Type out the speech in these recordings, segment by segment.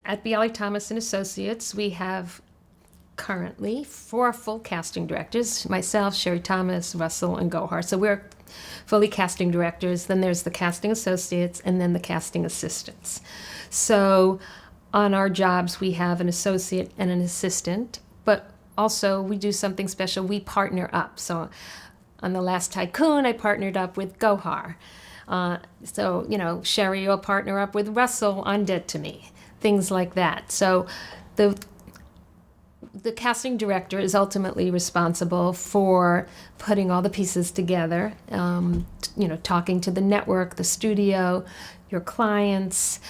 At Bialy Thomas and Associates, we have currently 4 full casting directors, myself, Sherry Thomas, Russell, and Gohar. So we're fully casting directors. Then there's the casting associates and then the casting assistants. So on our jobs, we have an associate and an assistant, but also we do something special. We partner up. So on The Last Tycoon, I partnered up with Gohar. Sherry will partner up with Russell on Dead to Me, things like that. So the casting director is ultimately responsible for putting all the pieces together, talking to the network, the studio, your clients,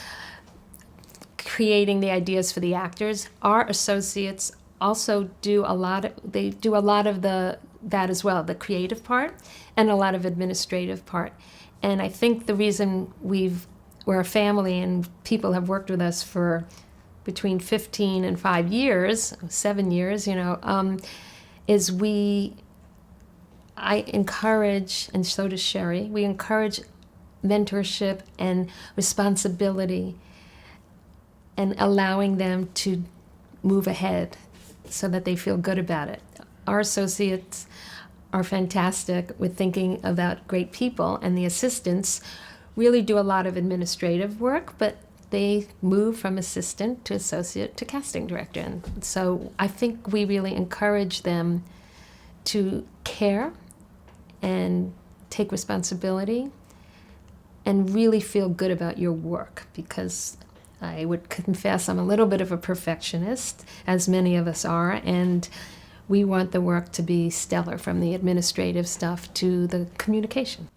creating the ideas for the actors. Our associates also do a lot of that as well, the creative part and a lot of administrative part. And I think the reason we're a family and people have worked with us for between 15 and 7 years, is I encourage, and so does Sherry, we encourage mentorship and responsibility and allowing them to move ahead so that they feel good about it. Our associates are fantastic with thinking about great people, and the assistants really do a lot of administrative work, but they move from assistant to associate to casting director. And so I think we really encourage them to care and take responsibility and really feel good about your work, because I would confess I'm a little bit of a perfectionist, as many of us are, and we want the work to be stellar, from the administrative stuff to the communication.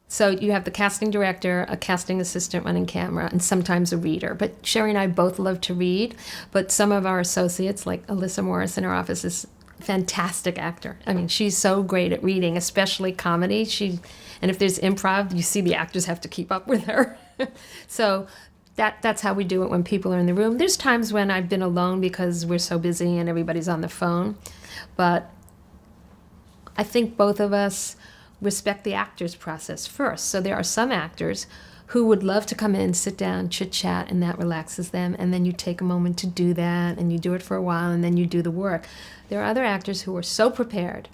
So you have the casting director, a casting assistant running camera, and sometimes a reader. But Sherry and I both love to read, but some of our associates, like Alyssa Morris in our office, is a fantastic actor. I mean, she's so great at reading, especially comedy. And if there's improv, you see the actors have to keep up with her. So that's how we do it when people are in the room. There's times when I've been alone because we're so busy and everybody's on the phone. But I think both of us respect the actor's process first. So there are some actors who would love to come in, sit down, chit-chat, and that relaxes them. And then you take a moment to do that, and you do it for a while, and then you do the work. There are other actors who are so prepared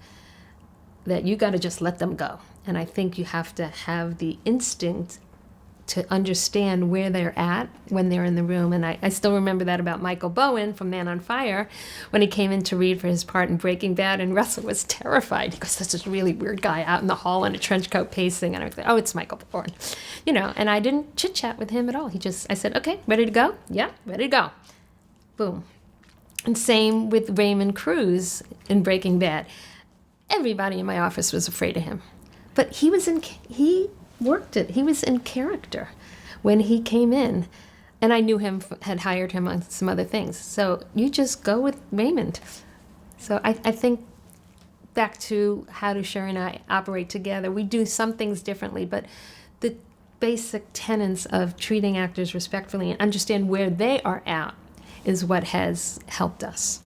that you got to just let them go. And I think you have to have the instinct to understand where they're at when they're in the room. And I still remember that about Michael Bowen from Man on Fire, when he came in to read for his part in Breaking Bad, and Russell was terrified because there's this really weird guy out in the hall in a trench coat pacing, and I was like, oh, it's Michael Bowen, and I didn't chit-chat with him at all. I said, okay, ready to go? Yeah, ready to go. Boom. And same with Raymond Cruz in Breaking Bad. Everybody in my office was afraid of him, but he worked it. He was in character when he came in, and I knew him, had hired him on some other things. So you just go with Raymond. So I think back to how do Sharon and I operate together. We do some things differently, but the basic tenets of treating actors respectfully and understand where they are at is what has helped us.